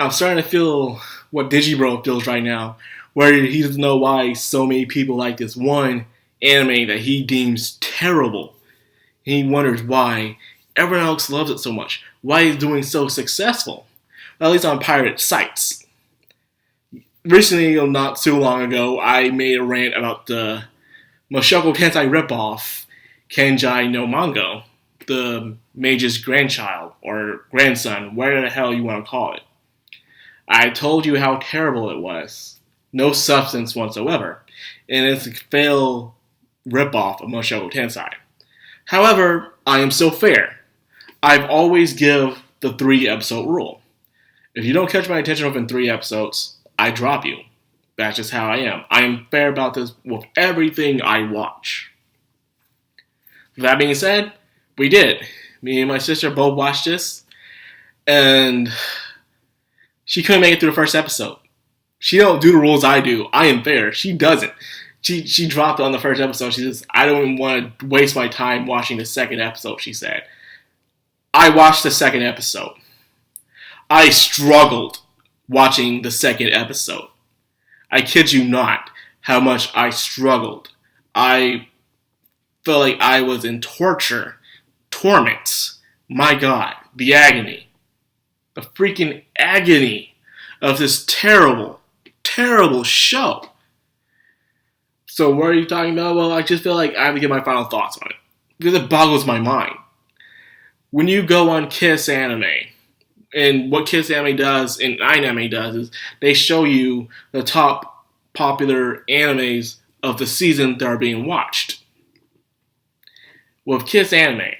I'm starting to feel what Digibro feels right now, where he doesn't know why so many people like this one anime that he deems terrible. He wonders why everyone else loves it so much, why it's doing so successful, at least on pirate sites. Recently, not too long ago, I made a rant about the Mushoku Tensei ripoff, Kenja no Mago, the mage's grandchild, or grandson, whatever the hell you want to call it. I told you how terrible it was. No substance whatsoever. And it's a fail ripoff of Mushoku Tensei. However, I am so fair. I've always give the 3-episode rule. If you don't catch my attention within 3 episodes, I drop you. That's just how I am. I am fair about this with everything I watch. That being said, we did. Me and my sister both watched this, and she couldn't make it through the first episode. She don't do the rules I do. I am fair. She doesn't. She dropped on the first episode. She says, I don't even want to waste my time watching the second episode, she said. I watched the second episode. I struggled watching the second episode. I kid you not how much I struggled. I felt like I was in torments. My God, the agony. The freaking agony of this terrible, terrible show. So what are you talking about? Well, I just feel like I have to get my final thoughts on it. Because it boggles my mind. When you go on Kiss Anime, and what Kiss Anime does and Anime does is they show you the top popular animes of the season that are being watched. With Kiss Anime,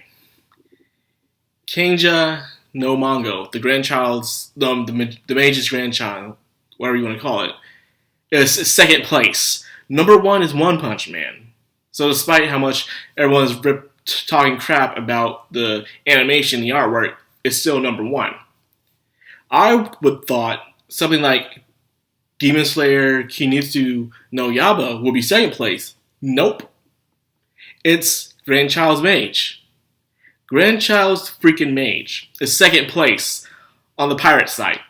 Kenja no Mago, the grandchild's, the mage's grandchild, whatever you want to call it, is second place. Number 1 is One Punch Man. So despite how much everyone's talking crap about the animation, the artwork, it's still number 1. I would thought something like Demon Slayer Kimetsu no Yaiba would be second place. Nope. It's Grandchild's Mage. Grandchild's freaking Mage is second place on the pirate site.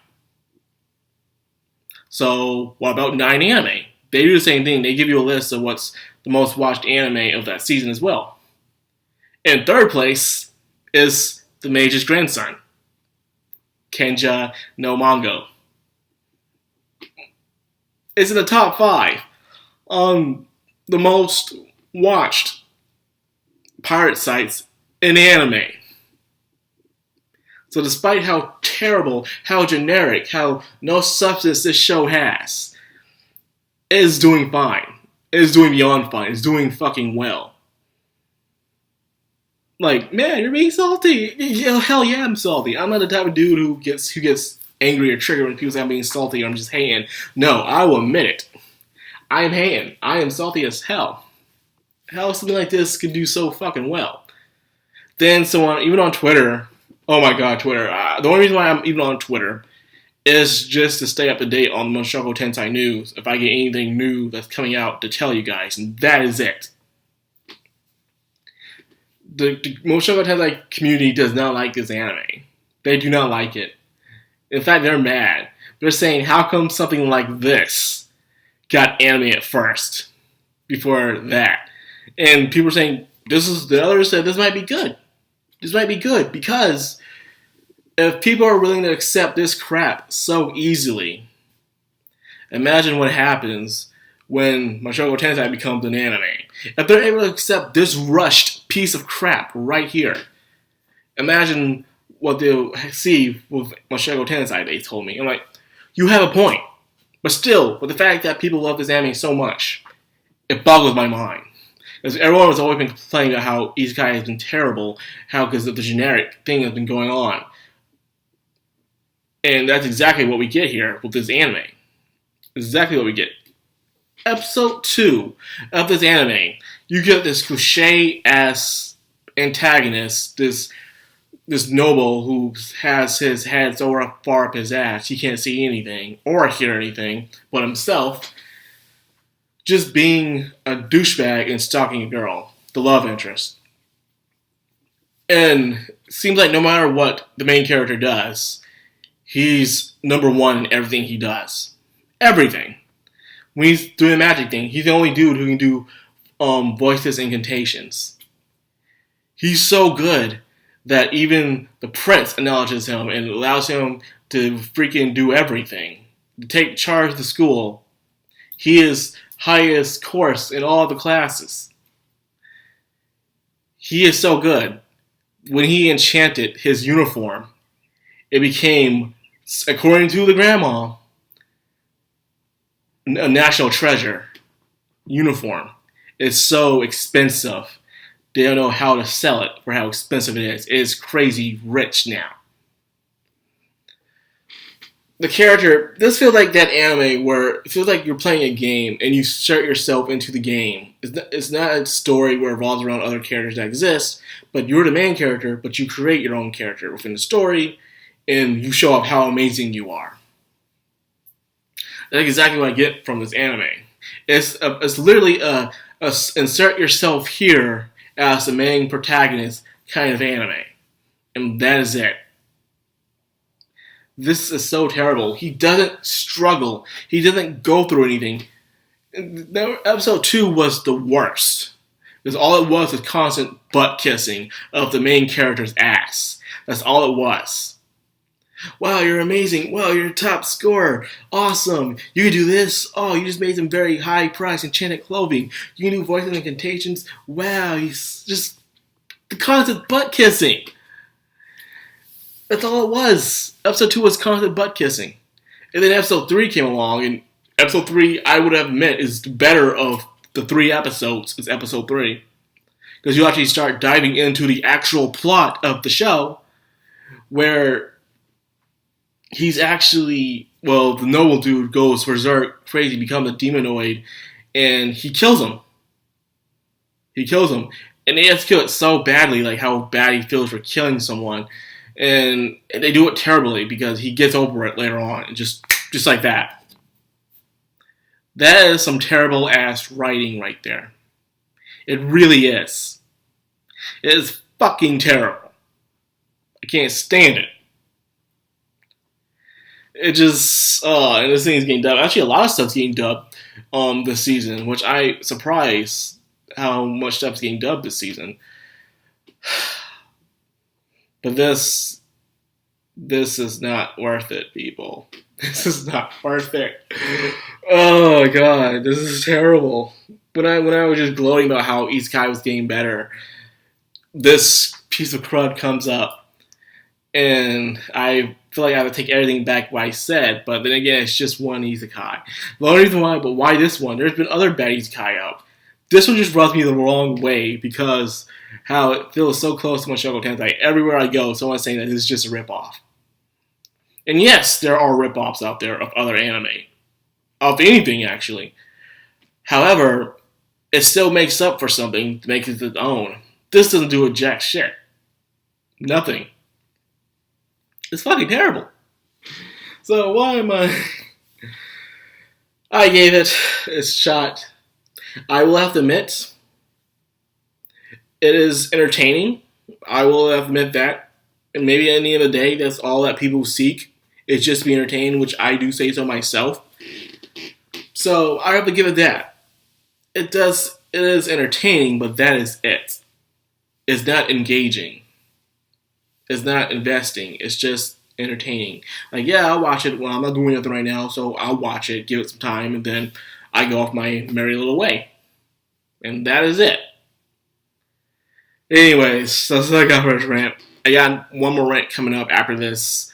So, what about 9 Anime? They do the same thing. They give you a list of what's the most watched anime of that season as well. In third place is the Mage's grandson, Kenja no Mago. It's in the top 5 on the most watched pirate sites in anime. So despite how terrible, how generic, how no substance this show has, it is doing fine. It is doing beyond fine. It's doing fucking well. Like, man, you're being salty. Hell yeah, I'm salty. I'm not the type of dude who gets angry or triggered when people say I'm being salty or I'm just hating. No, I will admit it. I am hating. I am salty as hell. How something like this could do so fucking well. Then someone, even on Twitter, oh my god, Twitter. The only reason why I'm even on Twitter is just to stay up to date on the Mushoku Tensei news. If I get anything new that's coming out to tell you guys, and that is it. The Mushoku Tensei community does not like this anime. They do not like it. In fact, they're mad. They're saying, how come something like this got anime at first before that? And people are saying, the others said this might be good. This might be good because if people are willing to accept this crap so easily, imagine what happens when Mushoku Tensei becomes an anime. If they're able to accept this rushed piece of crap right here, imagine what they'll see with Mushoku Tensei, they told me. I'm like, you have a point. But still, with the fact that people love this anime so much, it boggles my mind. Because everyone has always been complaining about how Isekai has been terrible, how because of the generic thing that's been going on. And that's exactly what we get here with this anime. Exactly what we get. Episode 2 of this anime, you get this cliche-ass antagonist, this noble who has his head so far up his ass he can't see anything or hear anything but himself, just being a douchebag and stalking a girl, the love interest. And it seems like no matter what the main character does, He's number one in everything he does. Everything. When he's doing the magic thing, he's the only dude who can do voices and incantations. He's so good that even the prince acknowledges him and allows him to freaking do everything. To take charge of the school. He is highest course in all the classes. He is so good. When he enchanted his uniform, it became, according to the grandma, a national treasure uniform. It's so expensive. They don't know how to sell it for how expensive it is. It is crazy rich now. The character, this feels like that anime where it feels like you're playing a game and you insert yourself into the game. It's not a story where it revolves around other characters that exist, but you're the main character, but you create your own character within the story and you show off how amazing you are. That's exactly what I get from this anime. It's literally a insert yourself here as the main protagonist kind of anime. And that is it. This is so terrible. He doesn't struggle. He doesn't go through anything. Episode 2 was the worst. Because all it was constant butt kissing of the main character's ass. That's all it was. Wow, you're amazing. Wow, you're a top scorer. Awesome. You can do this. Oh, you just made some very high price enchanted clothing. You can do voices and incantations. Wow, he's just the constant butt kissing. That's all it was. Episode 2 was constant butt kissing. And then episode 3 came along, and episode 3, I would have admit, is the better of the 3 episodes. It's episode 3. Because you actually start diving into the actual plot of the show, where he's actually, well, the noble dude goes berserk, crazy, becomes a demonoid, and he kills him. He kills him. And they have to kill it so badly, like how bad he feels for killing someone. And they do it terribly because he gets over it later on, and just like that. That is some terrible ass writing right there. It really is. It is fucking terrible. I can't stand it. It just, and this thing is getting dubbed. Actually, a lot of stuff's getting dubbed this season, which I surprised how much stuff's getting dubbed this season. But this is not worth it, people. This is not worth it. Oh god, this is terrible. When I was just gloating about how Isekai was getting better, this piece of crud comes up, and I feel like I have to take everything back what I said. But then again, it's just one Isekai. The only reason why, but why this one? There's been other bad Isekai out. This one just rubs me the wrong way because how it feels so close to my Shoko Tensei. Everywhere I go, someone's saying that this is just a ripoff. And yes, there are ripoffs out there of other anime. Of anything, actually. However, it still makes up for something to make it its own. This doesn't do a jack shit. Nothing. It's fucking terrible. So why am I gave it a shot. I will have to admit, it is entertaining. I will admit that. And maybe at the end of the day, that's all that people seek. Is just to be entertained, which I do say so myself. So I have to give it that. It is entertaining, but that is it. It's not engaging. It's not investing. It's just entertaining. Like, yeah, I'll watch it. Well, I'm not doing nothing right now, so I'll watch it, give it some time, and then I go off my merry little way. And that is it. Anyways, that's what I got for this rant. I got one more rant coming up after this.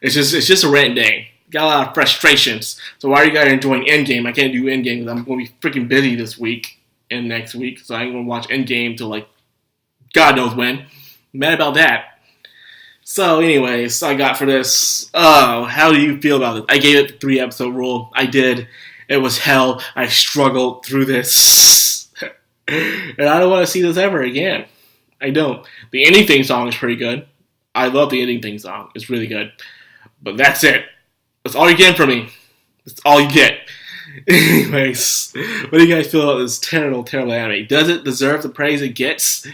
It's just a rant day. Got a lot of frustrations. So why are you guys enjoying Endgame? I can't do Endgame because I'm going to be freaking busy this week and next week. So I ain't going to watch Endgame till like God knows when. I'm mad about that. So anyways, I got for this. Oh, how do you feel about it? I gave it the 3 episode rule. I did. It was hell. I struggled through this. And I don't want to see this ever again. I don't. The ending theme song is pretty good. I love the ending theme song. It's really good. But that's it. That's all you get from me. That's all you get. Anyways, what do you guys feel about this terrible, terrible anime? Does it deserve the praise it gets?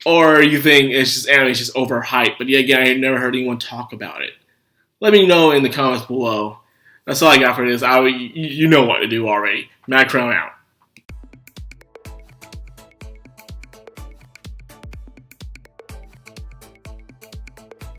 Or you think it's just anime is just overhyped? But yeah, again, I never heard anyone talk about it. let me know in the comments below. That's all I got for this. You know what to do already. Madcrown out.